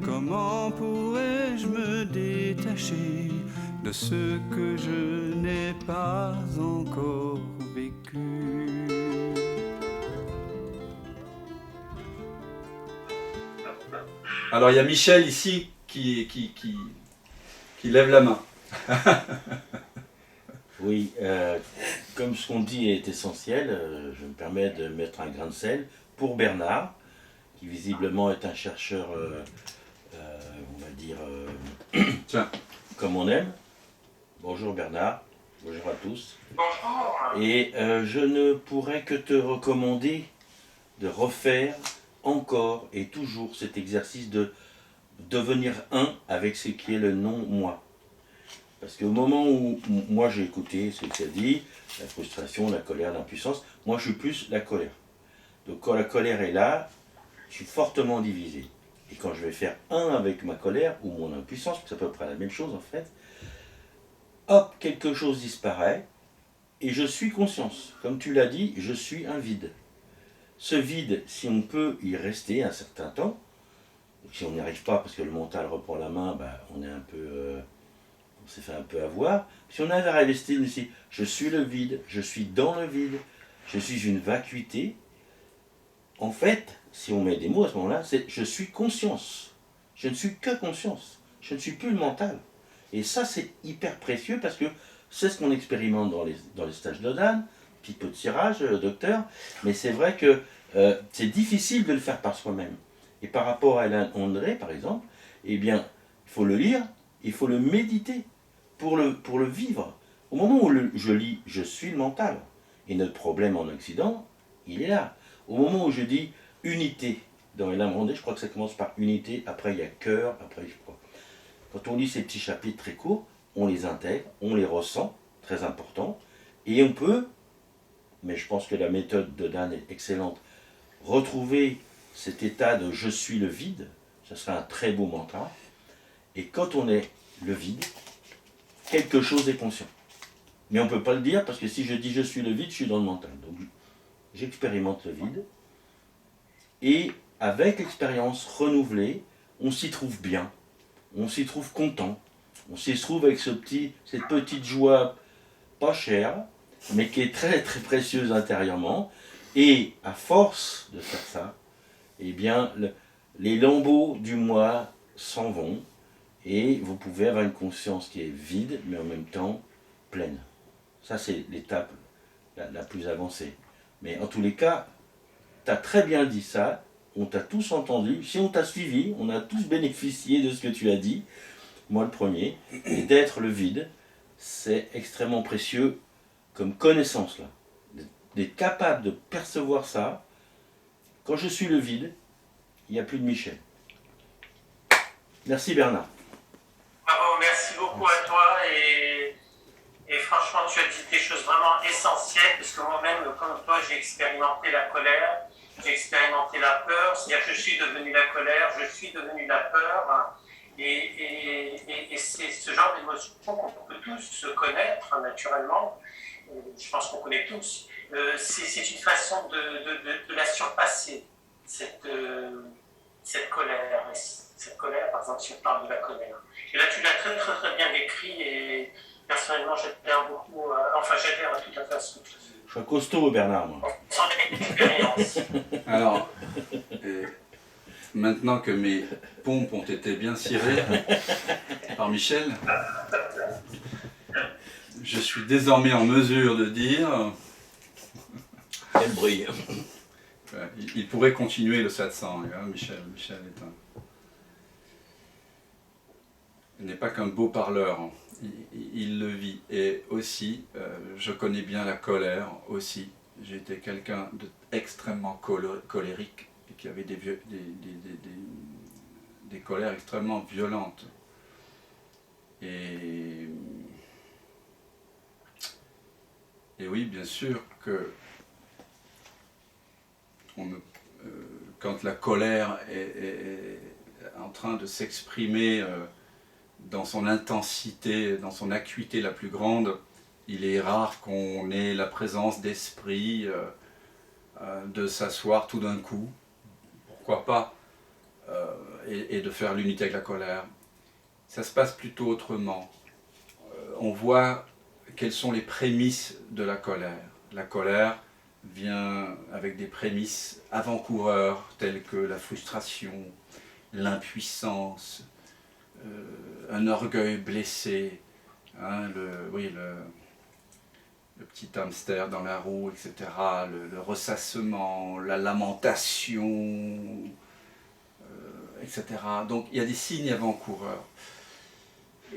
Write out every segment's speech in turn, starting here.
Comment pourrais-je me détacher de ce que je n'ai pas encore vécu? Alors il y a Michel ici qui lève la main. Oui, comme ce qu'on dit est essentiel, je me permets de mettre un grain de sel pour Bernard, qui visiblement est un chercheur, on va dire, Tiens. comme on aime. Bonjour Bernard, bonjour à tous. Bonjour. Et je ne pourrais que te recommander de refaire encore et toujours cet exercice de devenir un avec ce qui est le non-moi. Parce qu'au moment où moi j'ai écouté ce que tu as dit, la frustration, la colère, l'impuissance, moi je suis plus la colère. Donc quand la colère est là, je suis fortement divisé. Et quand je vais faire un avec ma colère ou mon impuissance, c'est à peu près la même chose en fait, hop, quelque chose disparaît et je suis conscience. Comme tu l'as dit, je suis un vide. Ce vide, si on peut y rester un certain temps, si on n'y arrive pas parce que le mental reprend la main, on est un peu... on s'est fait un peu avoir. Si on arrive à rester ici, je suis le vide, je suis dans le vide, je suis une vacuité. En fait, si on met des mots à ce moment-là, c'est je suis conscience. Je ne suis que conscience. Je ne suis plus le mental. Et ça, c'est hyper précieux parce que c'est ce qu'on expérimente dans les stages de Dan, petit peu de tirage, docteur, mais c'est vrai que c'est difficile de le faire par soi-même. Et par rapport à Alain André, par exemple, eh bien, il faut le lire, il faut le méditer pour le vivre. Au moment où je lis « je suis le mental », et notre problème en Occident, il est là. Au moment où je dis « unité », dans Alain André, je crois que ça commence par « unité », après il y a « cœur », après je crois. Quand on lit ces petits chapitres très courts, on les intègre, on les ressent, très important, et on peut, mais je pense que la méthode de Dan est excellente, retrouver cet état de « je suis le vide », ce serait un très beau mantra, et quand on est le vide, quelque chose est conscient. Mais on ne peut pas le dire parce que si je dis « je suis le vide », je suis dans le mental. Donc j'expérimente le vide, et avec l'expérience renouvelée, on s'y trouve bien, on s'y trouve content, on s'y trouve avec cette petite joie pas chère, mais qui est très très précieuse intérieurement, et à force de faire ça, eh bien, les lambeaux du moi s'en vont, et vous pouvez avoir une conscience qui est vide, mais en même temps pleine. Ça, c'est l'étape la plus avancée. Mais en tous les cas, tu as très bien dit ça, on t'a tous entendu, si on t'a suivi, on a tous bénéficié de ce que tu as dit, moi le premier, et d'être le vide, c'est extrêmement précieux comme connaissance là. D'être capable de percevoir ça, quand je suis le vide, il n'y a plus de Michel. Merci Bernard. Bravo, merci beaucoup à toi et franchement tu as dit des choses vraiment essentielles parce que moi-même, comme toi, j'ai expérimenté la colère, j'ai expérimenté la peur, c'est-à-dire que je suis devenu la colère, je suis devenu la peur et c'est ce genre d'émotion qu'on peut tous connaître naturellement, je pense qu'on connaît tous, c'est une façon de la surpasser, cette colère. Cette colère, par exemple, si on parle de la colère. Et là, tu l'as très, très, très bien décrit et personnellement, j'adhère beaucoup, j'adhère tout à fait à ce que tu dis. Je suis costaud Bernard, moi. Sans expérience. Alors, maintenant que mes pompes ont été bien cirées par Michel, je suis désormais en mesure de dire... Quel bruit. Il pourrait continuer le satsang, hein, Michel est il n'est pas qu'un beau parleur, hein. Il le vit. Et aussi, je connais bien la colère aussi. J'ai été quelqu'un d'extrêmement colérique et qui avait des colères extrêmement violentes. Et oui, bien sûr que quand la colère est en train de s'exprimer dans son intensité, dans son acuité la plus grande, il est rare qu'on ait la présence d'esprit de s'asseoir tout d'un coup, pourquoi pas, et de faire l'unité avec la colère. Ça se passe plutôt autrement. On voit quelles sont les prémices de la colère. La colère vient avec des prémices avant-coureurs telles que la frustration, l'impuissance, un orgueil blessé, hein, le petit hamster dans la roue, etc., le ressassement, la lamentation, etc. Donc il y a des signes avant-coureurs.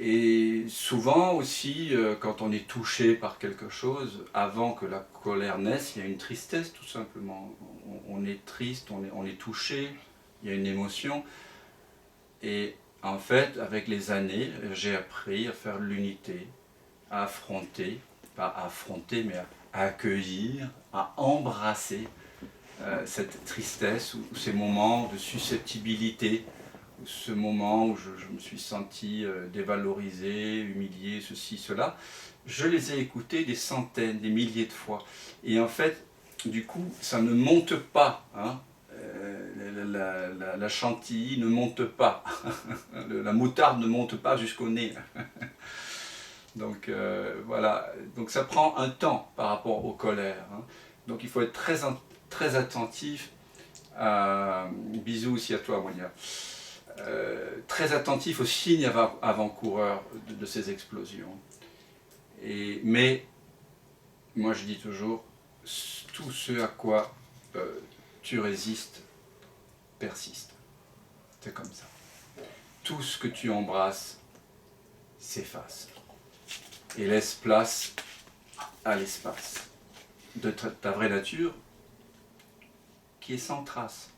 Et souvent aussi, quand on est touché par quelque chose, avant que la colère naisse, il y a une tristesse tout simplement. On est triste, on est touché, il y a une émotion. Et en fait, avec les années, j'ai appris à faire l'unité, à affronter, pas à affronter, mais à accueillir, à embrasser cette tristesse ou ces moments de susceptibilité, ce moment où je me suis senti dévalorisé, humilié, ceci, cela. Je les ai écoutés des centaines, des milliers de fois. Et en fait, du coup, ça ne monte pas. Hein. La chantilly ne monte pas. La moutarde ne monte pas jusqu'au nez. Donc voilà, donc ça prend un temps par rapport aux colères. Hein. Donc il faut être très attentif. Bisous aussi à toi, Monia. Très attentif aux signes avant-coureurs de ces explosions. Mais moi je dis toujours, tout ce à quoi tu résistes persiste. C'est comme ça. Tout ce que tu embrasses s'efface et laisse place à l'espace de ta vraie nature qui est sans trace.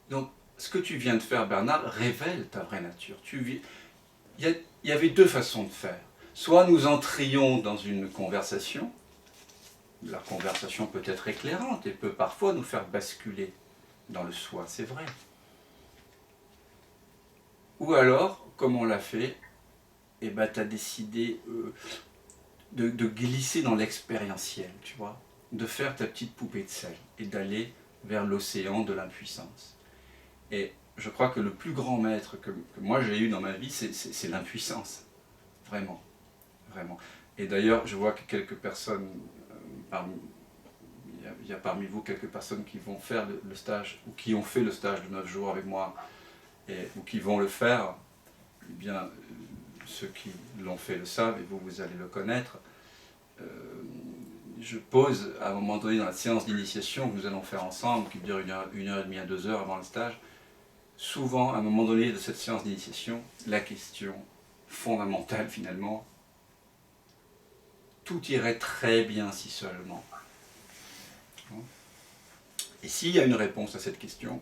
Donc, ce que tu viens de faire, Bernard, révèle ta vraie nature. Il y avait deux façons de faire. Soit nous entrions dans une conversation, la conversation peut être éclairante et peut parfois nous faire basculer dans le soi, c'est vrai. Ou alors, comme on l'a fait, eh ben, tu as décidé de glisser dans l'expérientiel, tu vois, de faire ta petite poupée de sel et d'aller vers l'océan de l'impuissance. Et je crois que le plus grand maître que moi j'ai eu dans ma vie, c'est l'impuissance. Vraiment. Vraiment. Et d'ailleurs, je vois que quelques personnes, il y a parmi vous quelques personnes qui vont faire le stage, ou qui ont fait le stage de 9 jours avec moi, ou qui vont le faire. Eh bien, ceux qui l'ont fait le savent, et vous allez le connaître. Je pose à un moment donné dans la séance d'initiation que nous allons faire ensemble, qui dure 1h30 à 2 heures avant le stage, souvent à un moment donné de cette séance d'initiation, la question fondamentale finalement, tout irait très bien si seulement. Et s'il y a une réponse à cette question,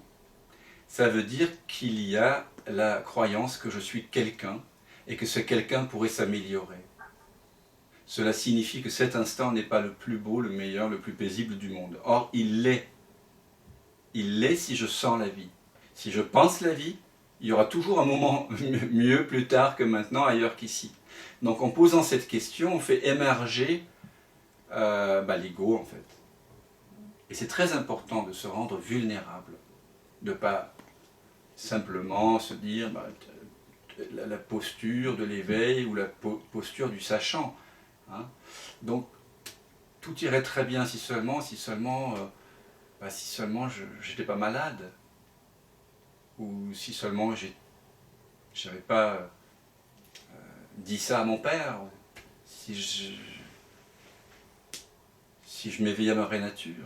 ça veut dire qu'il y a la croyance que je suis quelqu'un et que ce quelqu'un pourrait s'améliorer. Cela signifie que cet instant n'est pas le plus beau, le meilleur, le plus paisible du monde. Or, il l'est. Il l'est si je sens la vie. Si je pense la vie, il y aura toujours un moment mieux plus tard que maintenant, ailleurs qu'ici. Donc en posant cette question, on fait émerger l'ego en fait. Et c'est très important de se rendre vulnérable, de ne pas simplement se dire la posture de l'éveil ou la posture du sachant. Hein. Donc tout irait très bien si seulement j'étais pas malade, ou si seulement j'avais pas dit ça à mon père, si je m'éveillais à ma vraie nature.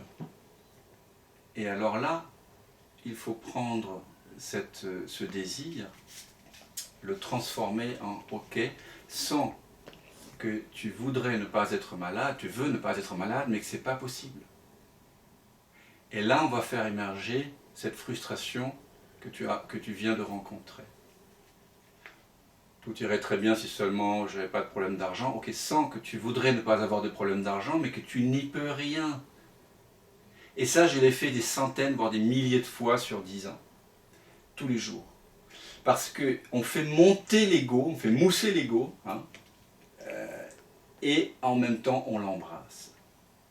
Et alors là, il faut prendre ce désir, le transformer en ok, sans que tu voudrais ne pas être malade, tu veux ne pas être malade, mais que c'est pas possible. Et là, on va faire émerger cette frustration que tu viens de rencontrer. Tout irait très bien si seulement je n'avais pas de problème d'argent. Ok, sans que tu voudrais ne pas avoir de problème d'argent, mais que tu n'y peux rien. Et ça, je l'ai fait des centaines, voire des milliers de fois sur 10 ans. Tous les jours. Parce qu'on fait monter l'ego, on fait mousser l'ego, hein, et en même temps, on l'embrasse.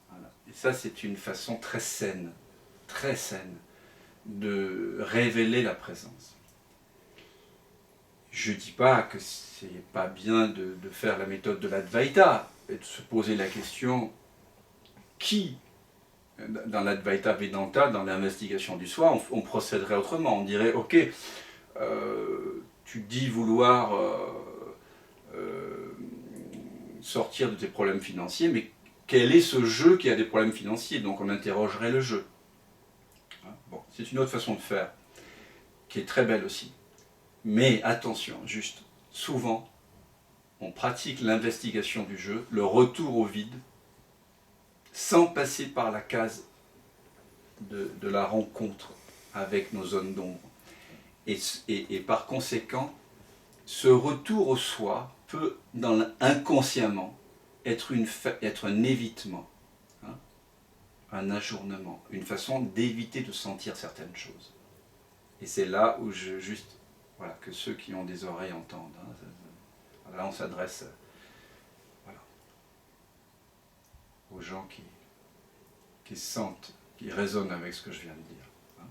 Voilà. Et ça, c'est une façon très saine de révéler la présence. Je ne dis pas que c'est pas bien de faire la méthode de l'Advaita et de se poser la question qui, dans l'Advaita Vedanta, dans l'investigation du soi, on procéderait autrement. On dirait, ok, tu dis vouloir sortir de tes problèmes financiers, mais quel est ce jeu qui a des problèmes financiers? Donc on interrogerait le jeu. Bon, c'est une autre façon de faire, qui est très belle aussi. Mais attention, juste, souvent, on pratique l'investigation du jeu, le retour au vide, sans passer par la case de la rencontre avec nos zones d'ombre. Et par conséquent, ce retour au soi peut, inconsciemment, être un évitement, hein, un ajournement, une façon d'éviter de sentir certaines choses. Et c'est là où voilà, que ceux qui ont des oreilles entendent. Hein, là, on s'adresse voilà, aux gens qui sentent, qui résonnent avec ce que je viens de dire. Hein.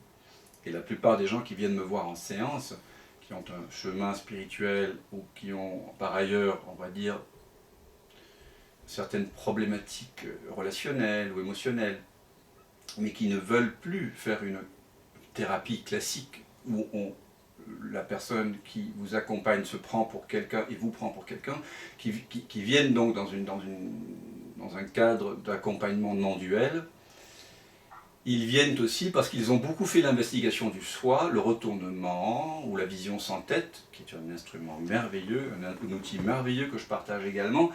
Et la plupart des gens qui viennent me voir en séance, qui ont un chemin spirituel ou qui ont par ailleurs, on va dire, certaines problématiques relationnelles ou émotionnelles, mais qui ne veulent plus faire une thérapie classique où la personne qui vous accompagne se prend pour quelqu'un et vous prend pour quelqu'un, qui viennent donc dans un cadre d'accompagnement non duel. Ils viennent aussi parce qu'ils ont beaucoup fait l'investigation du soi, le retournement ou la vision sans tête, qui est un instrument merveilleux, un outil merveilleux que je partage également,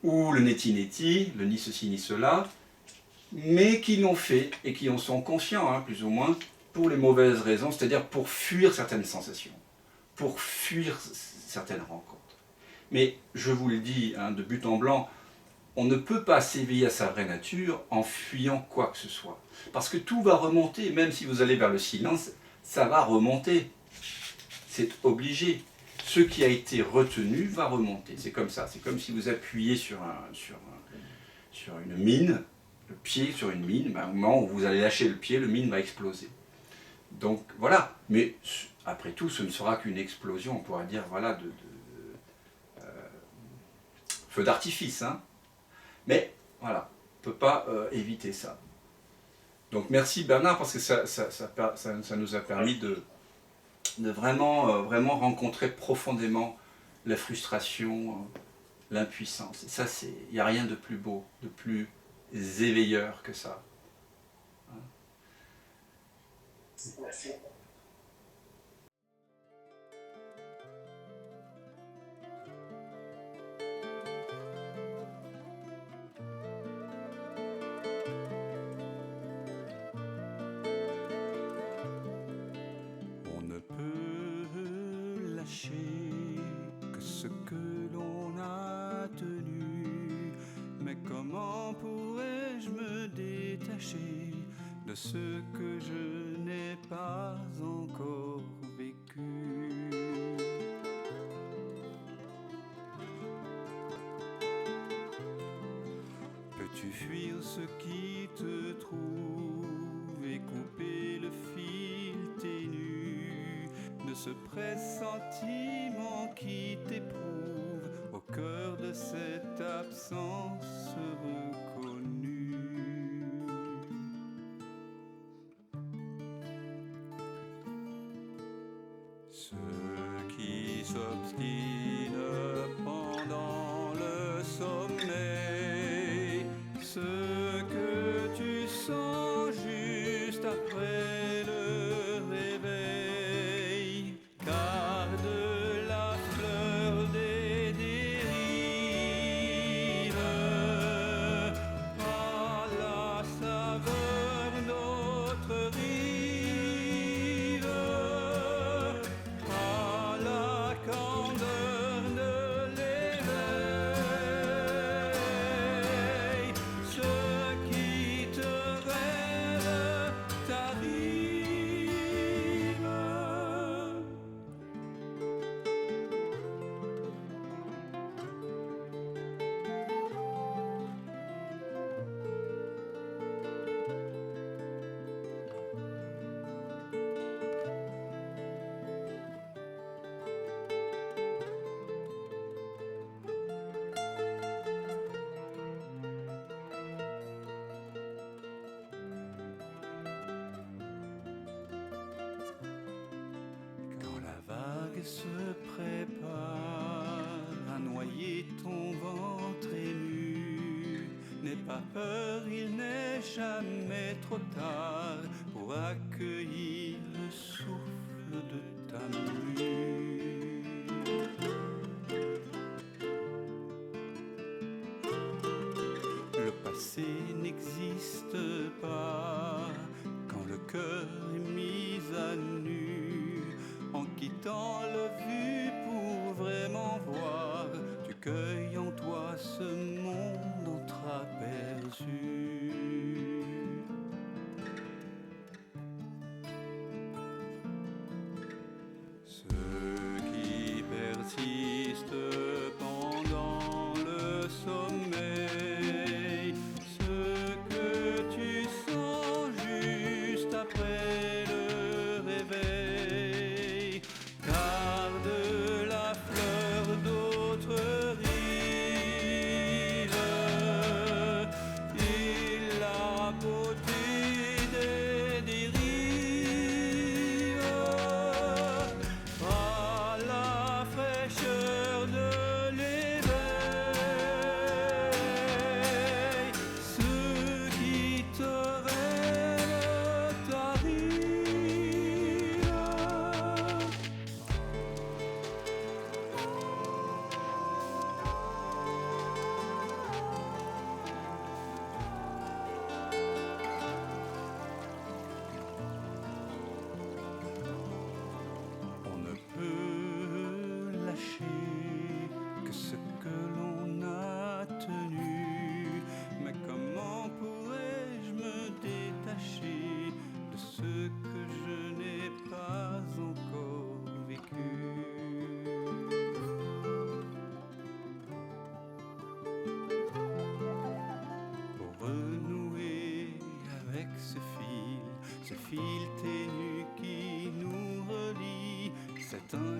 ou le neti-neti, le ni ceci ni cela, mais qui l'ont fait et qui en sont conscients, hein, plus ou moins, pour les mauvaises raisons, c'est-à-dire pour fuir certaines sensations, pour fuir certaines rencontres. Mais je vous le dis, hein, de but en blanc, on ne peut pas s'éveiller à sa vraie nature en fuyant quoi que ce soit. Parce que tout va remonter, même si vous allez vers le silence, ça va remonter. C'est obligé. Ce qui a été retenu va remonter. C'est comme ça. C'est comme si vous appuyez sur une mine, le pied sur une mine, ben, au moment où vous allez lâcher le pied, le mine va exploser. Donc voilà. Mais après tout, ce ne sera qu'une explosion, on pourra dire, voilà, feu d'artifice, hein. Mais voilà, on ne peut pas éviter ça. Donc merci Bernard, parce que ça nous a permis de vraiment rencontrer profondément la frustration, l'impuissance. Et ça, il n'y a rien de plus beau, de plus éveilleur que ça. Merci. Que ce que l'on a tenu, mais comment pourrais-je me détacher de ce que je n'ai pas encore vécu? Peux-tu fuir ce qui te trouve et couper le fil ténu de ce pressentiment qui t'éprouve au cœur de cette absence reconnue? Ce qui s'obstine pendant le sommeil, ce que tu sens juste après le réveil, garde la fleur des dérives à la saveur d'autres rives, à vague se prépare à noyer ton ventre ému. N'aie pas peur, il n'est jamais trop tard pour accueillir le souffle de ta mue. Le passé n'existe pas quand le cœur est mis à nu. En quittant le vu pour vraiment voir, tu cueilles en toi ce monde entreaperçu. Ceux qui persistent pendant le sommeil, ce que tu sens juste après le réveil, garde la fleur d'autres rives et la beauté des dérives. À la fraîcheur de l'éveil, ce qui te rêve t'arrive. On ne peut lâcher que ce que l'on a tenu. Mais comment pourrais-je me détacher de ce que je n'ai pas encore vécu? Pour renouer avec ce fil ténu qui nous relie, c'est un